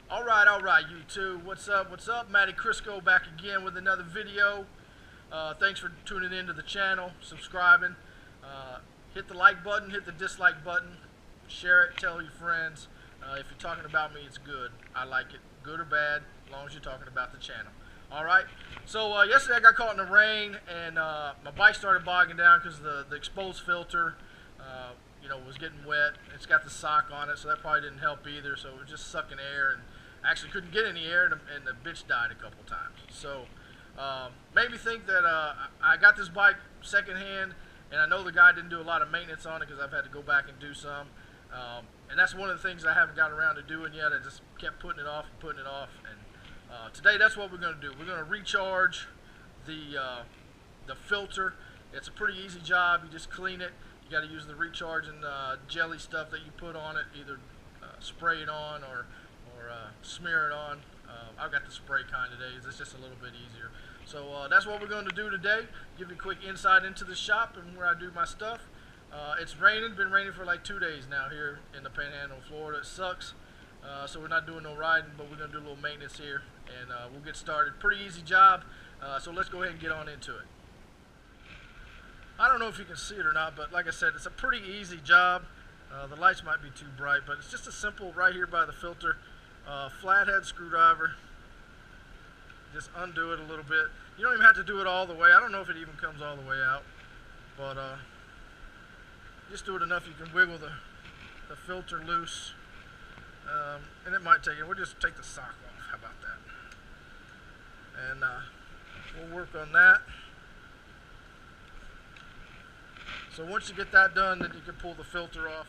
All right, YouTube. What's up? Matty Crisco back again with another video. Thanks for tuning in to the channel, subscribing. Hit the like button, hit the dislike button, share it, tell your friends. If you're talking about me, it's good. I like it, good or bad, as long as you're talking about the channel. All right. So yesterday I got caught in the rain, and my bike started bogging down because the exposed filter, was getting wet. It's got the sock on it, so that probably didn't help either. So it was just sucking air, and actually couldn't get any air, and the bitch died a couple times. So made me think that I got this bike secondhand, and I know the guy didn't do a lot of maintenance on it because I've had to go back and do some. And that's one of the things I haven't gotten around to doing yet. I just kept putting it off and putting it off. And today, that's what we're going to do. We're going to recharge the filter. It's a pretty easy job. You just clean it. You got to use the recharging jelly stuff that you put on it, either spray it on or smear it on. I've got the spray kind today. It's just a little bit easier. So that's what we're going to do today. Give you a quick insight into the shop and where I do my stuff. It's raining. Been raining for like 2 days now here in the Panhandle of Florida. It sucks. So we're not doing no riding, but we're going to do a little maintenance here, and we'll get started. Pretty easy job. So let's go ahead and get on into it. I don't know if you can see it or not, but like I said, it's a pretty easy job. The lights might be too bright, but it's just a simple, right here by the filter, flathead screwdriver. Just undo it a little bit. You don't even have to do it all the way. I don't know if it even comes all the way out, but just do it enough you can wiggle the filter loose, and it might take it. We'll just take the sock off. How about that? And we'll work on that. So once you get that done, then you can pull the filter off.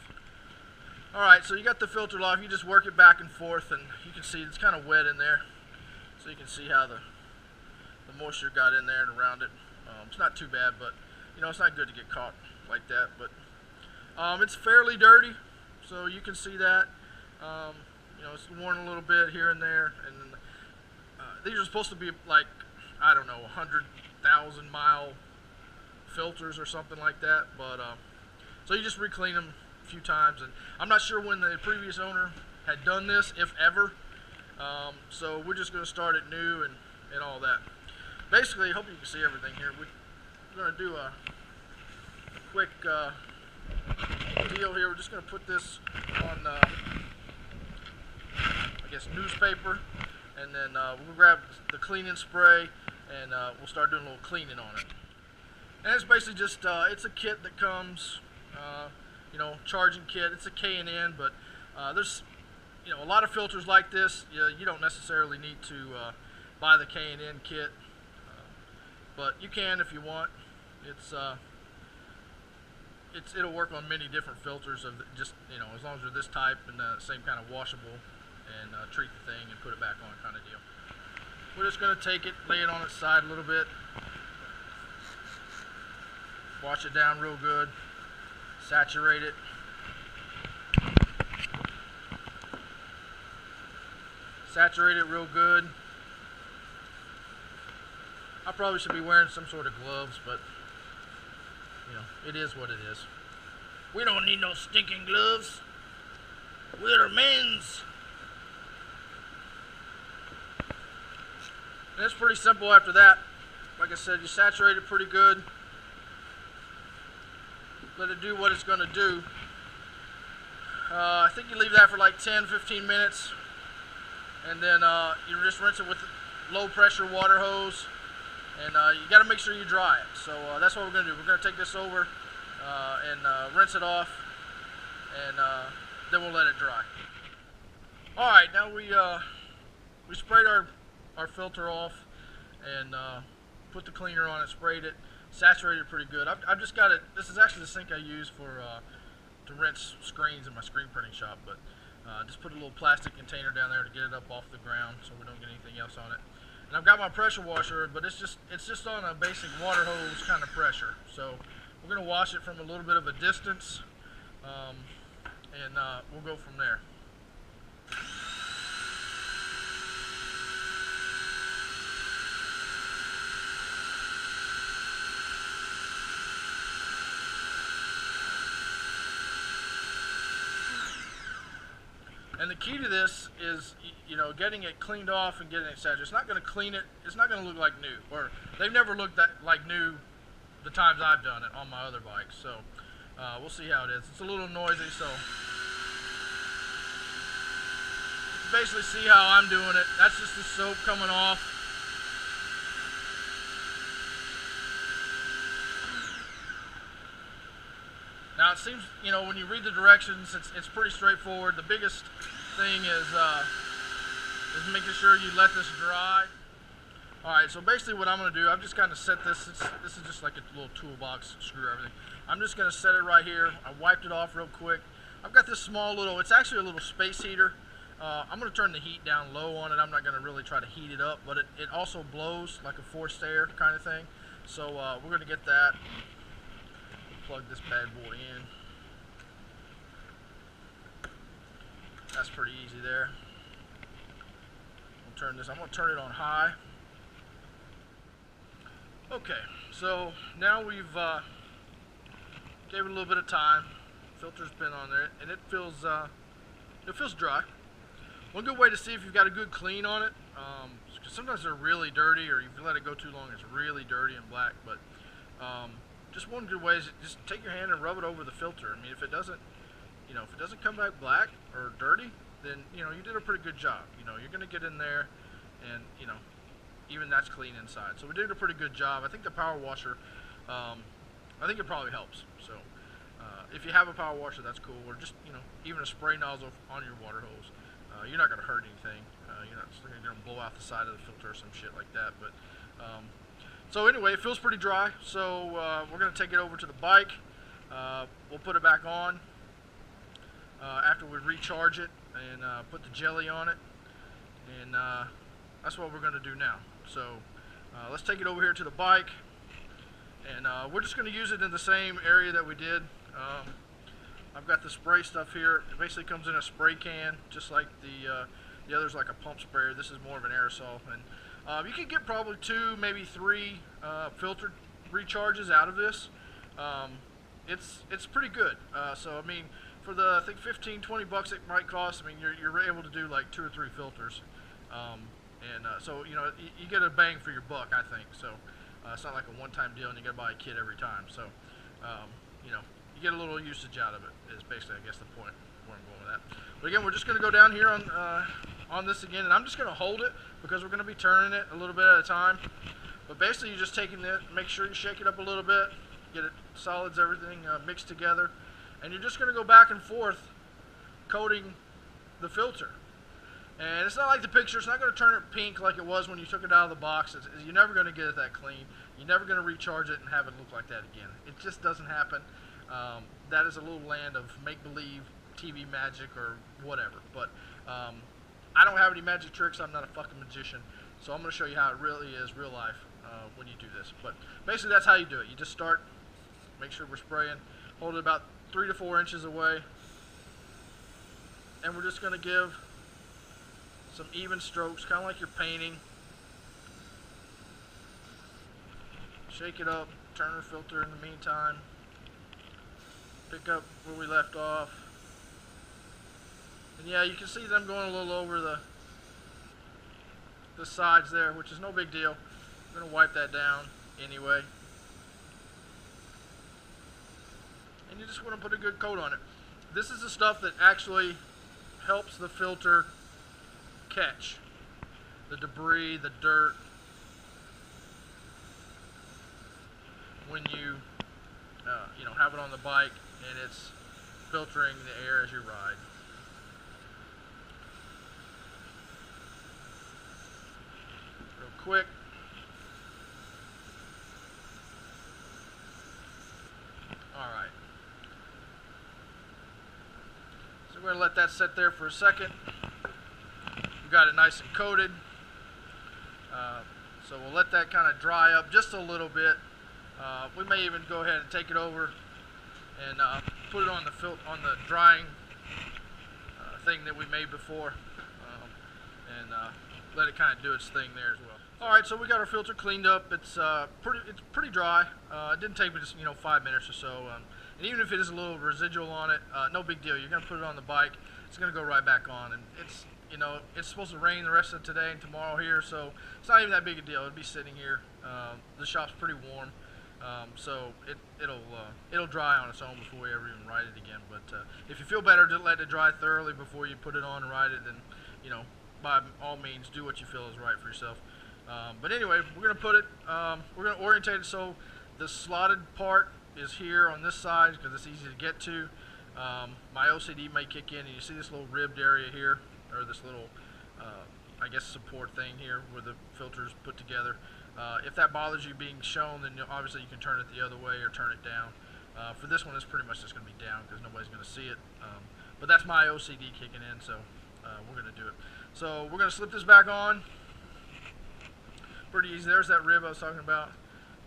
Alright, so you got the filter off. You just work it back and forth, and you can see it's kind of wet in there. So you can see how the moisture got in there and around it. It's not too bad, but it's not good to get caught like that. But it's fairly dirty, so you can see that. It's worn a little bit here and there. And these are supposed to be like, I don't know, 100,000 mile filters or something like that, but so you just re-clean them a few times, and I'm not sure when the previous owner had done this, if ever, so we're just going to start it new and all that. Basically, I hope you can see everything here. We're going to do a quick deal here. We're just going to put this on I guess newspaper, and then we'll grab the cleaning spray, and we'll start doing a little cleaning on it. And it's basically just, it's a kit that comes, charging kit. It's a K&N, but there's, a lot of filters like this. You don't necessarily need to buy the K&N kit, but you can if you want. It'll work on many different filters of just, as long as they're this type and the same kind of washable, and treat the thing and put it back on kind of deal. We're just going to take it, lay it on its side a little bit. Wash it down real good, saturate it. Saturate it real good. I probably should be wearing some sort of gloves, but it is what it is. We don't need no stinking gloves. We're men's. And it's pretty simple after that. Like I said, you saturate it pretty good. Let it do what it's going to do. I think you leave that for like 10-15 minutes, and then you just rinse it with low pressure water hose, and you got to make sure you dry it. So that's what we're going to do. We're going to take this over and rinse it off, and then we'll let it dry. Alright, now we sprayed our filter off, and put the cleaner on it, sprayed it, saturated pretty good. I've just got it. This is actually the sink I use for to rinse screens in my screen printing shop, but just put a little plastic container down there to get it up off the ground so we don't get anything else on it. And I've got my pressure washer, but it's just on a basic water hose kind of pressure. So we're going to wash it from a little bit of a distance, and we'll go from there. And the key to this is, you know, getting it cleaned off and getting it set. It's not going to clean it. It's not going to look like new, or they've never looked that like new the times I've done it on my other bikes. So we'll see how it is. It's a little noisy, so basically see how I'm doing it. That's just the soap coming off. Now it seems, you know, when you read the directions, it's pretty straightforward. The biggest thing is making sure you let this dry. Alright, so basically what I'm going to do, I've just kind of set this. This is just like a little toolbox, screw everything. I'm just going to set it right here. I wiped it off real quick. I've got this small little, it's actually a little space heater. I'm going to turn the heat down low on it. I'm not going to really try to heat it up, but it also blows like a forced air kind of thing. So we're going to get that. Plug this bad boy in. That's pretty easy there. I'm going to turn it on high. Okay, so now we've gave it a little bit of time. Filter's been on there, and it feels dry. One good way to see if you've got a good clean on it, because sometimes they're really dirty, or if you let it go too long, it's really dirty and black. But just one good way is just take your hand and rub it over the filter. I mean, if it doesn't, you know, if it doesn't come back black or dirty, then you know you did a pretty good job. You know, you're going to get in there, and you know, even that's clean inside. So we did a pretty good job. I think the power washer, I think it probably helps. So if you have a power washer, that's cool. Or just, you know, even a spray nozzle on your water hose. You're not going to hurt anything. You're not going to blow out the side of the filter or some shit like that. But so anyway, it feels pretty dry. So we're going to take it over to the bike. We'll put it back on after we recharge it and put the jelly on it. And that's what we're going to do now. So let's take it over here to the bike, and we're just going to use it in the same area that we did. I've got the spray stuff here. It basically comes in a spray can, just like the other's like a pump sprayer. This is more of an aerosol, and you can get probably 2, maybe 3 filter recharges out of this. It's pretty good. So I mean, for the I think 15-20 bucks it might cost. I mean, you're able to do like 2 or 3 filters. So you know, you get a bang for your buck, I think. So it's not like a one-time deal and you got to buy a kit every time. So you know, you get a little usage out of it is basically, I guess, the point where I'm going with that. But again, we're just going to go down here on this again, and I'm just going to hold it because we're going to be turning it a little bit at a time. But basically, you're just taking it, make sure you shake it up a little bit, get it solids, everything mixed together, and you're just going to go back and forth coating the filter. And it's not like the picture. It's not going to turn it pink like it was when you took it out of the box. You're never going to get it that clean. You're never going to recharge it and have it look like that again. It just doesn't happen. That is a little land of make-believe, TV magic, or whatever. But I don't have any magic tricks. I'm not a fucking magician. So I'm going to show you how it really is real life when you do this. But basically, that's how you do it. You just start, make sure we're spraying, hold it about 3 to 4 inches away, and we're just going to give some even strokes, kind of like you're painting. Shake it up, turn the filter in the meantime. Pick up where we left off. And yeah, you can see them going a little over the sides there, which is no big deal. I'm going to wipe that down anyway. And you just want to put a good coat on it. This is the stuff that actually helps the filter catch the debris, the dirt, when you you know, have it on the bike and it's filtering the air as you ride. Real quick. Alright. So we're going to let that sit there for a second. We got it nice and coated. So we'll let that kind of dry up just a little bit. We may even go ahead and take it over and put it on the drying thing that we made before, and let it kind of do its thing there as well. All right, so we got our filter cleaned up. It's pretty dry. It didn't take me just 5 minutes or so. And even if it is a little residual on it, no big deal. You're gonna put it on the bike. it's going to go right back on. And it's, you know, it's supposed to rain the rest of today and tomorrow here, so it's not even that big a deal. It'll be sitting here. The shop's pretty warm, so it'll dry on its own before we ever even ride it again. But if you feel better to let it dry thoroughly before you put it on and ride it, then, you know, by all means, do what you feel is right for yourself. But anyway, we're going to put it, we're going to orientate it so the slotted part is here on this side because it's easy to get to. My OCD may kick in, and you see this little ribbed area here, or this little, I guess, support thing here where the filter is put together. If that bothers you being shown, then obviously you can turn it the other way or turn it down. For this one, it's pretty much just going to be down because nobody's going to see it. But that's my OCD kicking in, so we're going to do it. So we're going to slip this back on. Pretty easy. There's that rib I was talking about.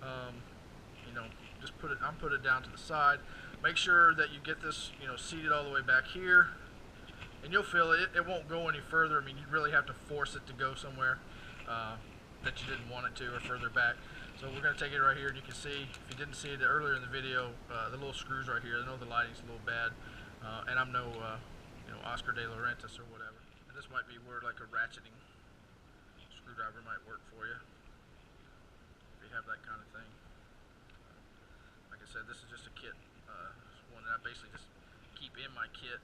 You know, just I'm put it down to the side. Make sure that you get this, you know, seated all the way back here, and you'll feel it. It won't go any further. I mean, you really have to force it to go somewhere that you didn't want it to, or further back. So we're going to take it right here, and you can see, if you didn't see it earlier in the video, the little screws right here. I know the lighting's a little bad, and I'm no, you know, Oscar de Laurentiis or whatever. And this might be where like a ratcheting screwdriver might work for you, if you have that kind of thing. Like I said, this is just a kit, one that I basically just keep in my kit,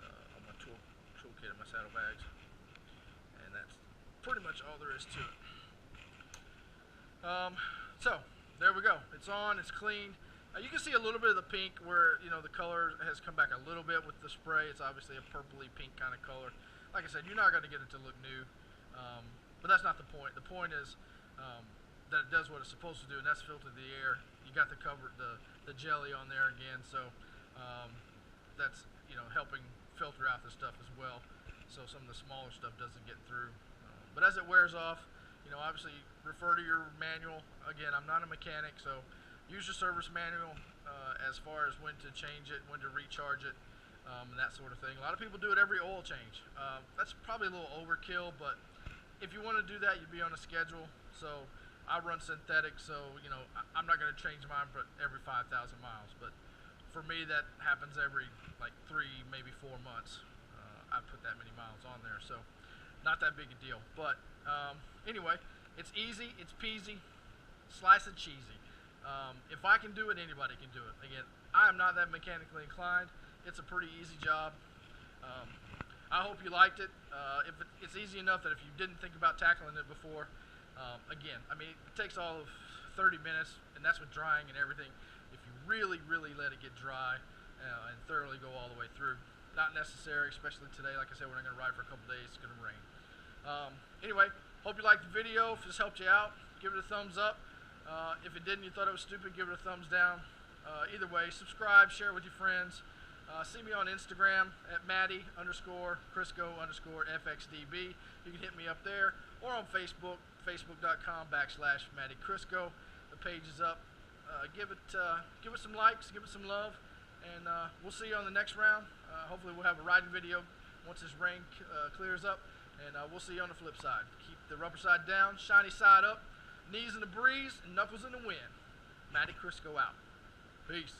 on my toolkit in my saddlebags, and that's pretty much all there is to it. So there we go. It's on. It's clean. You can see a little bit of the pink where, you know, the color has come back a little bit with the spray. It's obviously a purpley pink kind of color. Like I said, you're not going to get it to look new, but that's not the point. The point is that it does what it's supposed to do, and that's filter the air. You got the the jelly on there again, so that's, you know, helping filter out the stuff as well, so some of the smaller stuff doesn't get through. But as it wears off, you know, obviously refer to your manual. Again, I'm not a mechanic, so use your service manual as far as when to change it, when to recharge it, and that sort of thing. A lot of people do it every oil change. That's probably a little overkill, but if you want to do that, you'd be on a schedule. So I run synthetic, so, you know, I'm not going to change mine but every 5,000 miles. But for me, that happens every like 3, maybe 4 months. I put that many miles on there, so not that big a deal. But anyway, it's easy, it's peasy, slice and cheesy. If I can do it, anybody can do it. Again, I am not that mechanically inclined. It's a pretty easy job. I hope you liked it. It's easy enough that if you didn't think about tackling it before, again, I mean, it takes all of 30 minutes, and that's with drying and everything. If you really, really let it get dry and thoroughly go all the way through. Not necessary, especially today. Like I said, we're not going to ride for a couple days. It's going to rain. Anyway, hope you liked the video. If this helped you out, give it a thumbs up. If it didn't, you thought it was stupid, give it a thumbs down. Either way, subscribe, share with your friends. See me on Instagram at Matty_Crisco_FXDB. You can hit me up there, or on Facebook, facebook.com/MattyCrisco. The page is up. Give it some likes, give it some love, and we'll see you on the next round. Hopefully we'll have a riding video once this rain clears up, and we'll see you on the flip side. Keep the rubber side down, shiny side up, knees in the breeze, and knuckles in the wind. Matty Crisco out. Peace.